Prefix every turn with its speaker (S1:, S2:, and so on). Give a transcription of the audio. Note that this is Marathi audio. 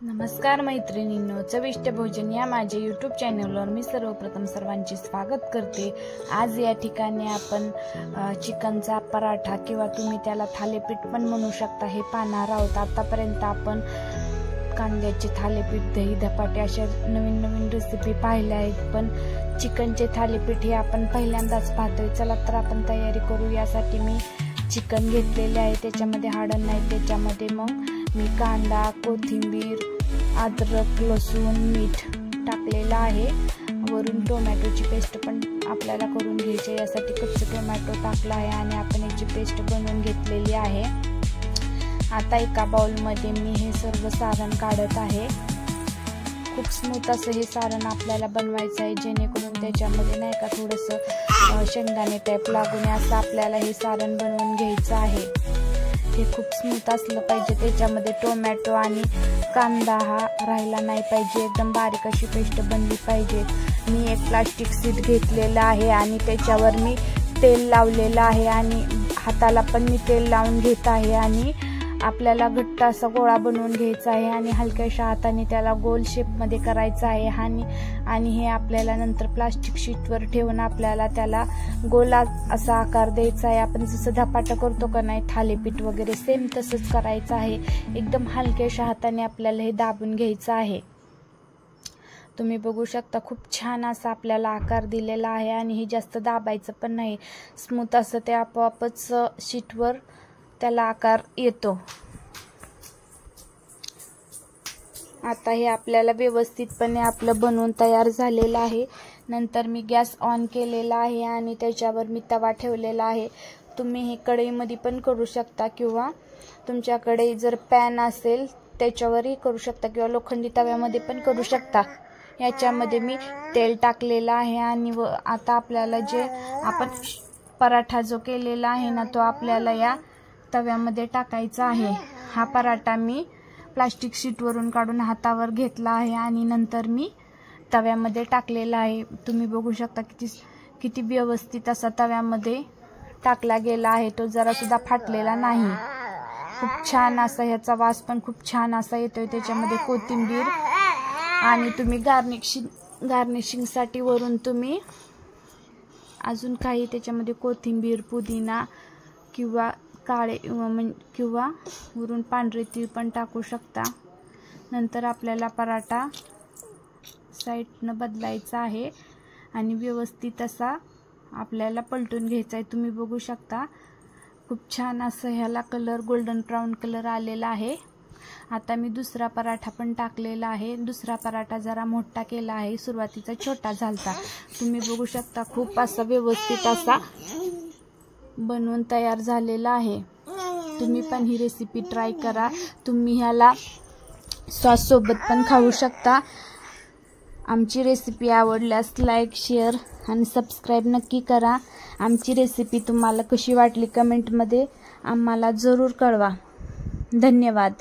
S1: नमस्कार मैत्रिणींनो, चविष्ट भोजन या माझ्या यूट्यूब चॅनलवर मी सर्वप्रथम सर्वांचे स्वागत करते। आज या ठिकाणी आपण चिकनचा पराठा किंवा तुम्ही त्याला थालीपीठ पण म्हणू शकता हे पाहणार आहोत। आतापर्यंत आपण कांद्याचे थालीपीठ, दही धपाटे अशा नवीन नवीन रेसिपी पाहिल्या आहेत, पण चिकनचे थालीपीठ हे आपण पहिल्यांदाच पाहतोय। चला तर आपण तयारी करू। यासाठी मी चिकन घेतलेले आहे, त्याच्यामध्ये हाडं नाही, त्याच्यामध्ये मग मी कांदा, कोथिंबीर, अद्रक, लसूण, मीठ टाकलेला आहे। वरून टोमॅटोची पेस्ट पण आपल्याला करून घ्यायची, यासाठी कच्चा टोमॅटो टाकला आहे आणि आपण याची पेस्ट बनवून घेतलेली आहे। आता एका बाउलमध्ये मी हे सर्व सारण काढत आहे। खूप स्मूथ असं हे सारण आपल्याला बनवायचं आहे, जेणेकरून त्याच्यामध्ये नाही का थोडंसं शेंगदाणे टाईप लागून असं आपल्याला हे सारण बनवून घ्यायचं आहे। हे खूप स्मूथ असलं पाहिजे, त्याच्यामध्ये टोमॅटो आणि कांदा हा राहिला नाही पाहिजे, एकदम बारीक अशी पेस्ट बनली पाहिजे। मी एक प्लास्टिक शीट घेतलेला आहे आणि त्याच्यावर मी तेल लावलेलं आहे आणि हाताला पण मी तेल लावून घेत आहे आणि आपल्याला घट्ट असा गोळा बनवून घ्यायचा आहे आणि हलक्याशा हाताने त्याला गोल शेपमध्ये करायचा आहे आणि हे आपल्याला नंतर प्लास्टिक शीटवर ठेवून आपल्याला त्याला गोला असा आकार द्यायचा आहे। आपण जसं धपाटा करतो का नाही थालीपीठ वगैरे, सेम तसंच करायचं आहे। एकदम हलक्याशा हाताने आपल्याला हे दाबून घ्यायचं आहे। तुम्ही बघू शकता खूप छान असा आपल्याला आकार दिलेला आहे आणि हे जास्त दाबायचं पण नाही, स्मूथ असं ते आपोआपच शीटवर त्याला आकार येतो। आता हे आपल्याला व्यवस्थितपणे आपलं बनवून तयार झालेलं आहे। नंतर मी गॅस ऑन केलेला आहे आणि त्याच्यावर मी तवा ठेवलेला आहे। तुम्ही हे कढईमध्ये पण करू शकता किंवा तुमच्याकडे जर पॅन असेल त्याच्यावरही करू शकता किंवा लोखंडी तव्यामध्ये पण करू शकता। याच्यामध्ये मी तेल टाकलेलं आहे आणि आता आपल्याला जे आपण पराठा जो केलेला आहे ना, तो आपल्याला या तव्यामध्ये टाकायचा आहे। हा पराठा मी प्लास्टिक शीटवरून काढून हातावर घेतला आहे आणि नंतर मी तव्यामध्ये टाकलेला आहे। तुम्ही बघू शकता किती व्यवस्थित असा तव्यामध्ये टाकला गेला आहे, तो जरा सुद्धा फाटलेला नाही। खूप छान असा ह्याचा वास पण खूप छान असा येतोय। त्याच्यामध्ये कोथिंबीर आणि तुम्ही गार्निशिंगसाठी वरून तुम्ही अजून काही त्याच्यामध्ये कोथिंबीर, पुदिना किंवा किंवा वरून पांढरे तीळ पण टाकू शकता। नंतर आपल्याला पराठा साईडनं बदलायचा आहे आणि व्यवस्थित असा आपल्याला पलटून घ्यायचा आहे। तुम्ही बघू शकता खूप छान असं ह्याला कलर गोल्डन ब्राऊन कलर आलेला आहे। आता मी दुसरा पराठा पण टाकलेला आहे। दुसरा पराठा जरा मोठा केला आहे, सुरुवातीचा छोटा झालता। तुम्ही बघू शकता खूप असा व्यवस्थित असा बनवून तयार झालेला आहे। तुम्ही पण ही रेसिपी ट्राय करा। तुम्ही ह्याला सॉस सोबत पण खाऊ शकता। आमची रेसिपी आवडल्यास लाईक, शेअर आणि सबस्क्राईब नक्की करा। आमची रेसिपी तुम्हाला कशी वाटली कमेंटमध्ये आम्हाला जरूर कळवा। धन्यवाद।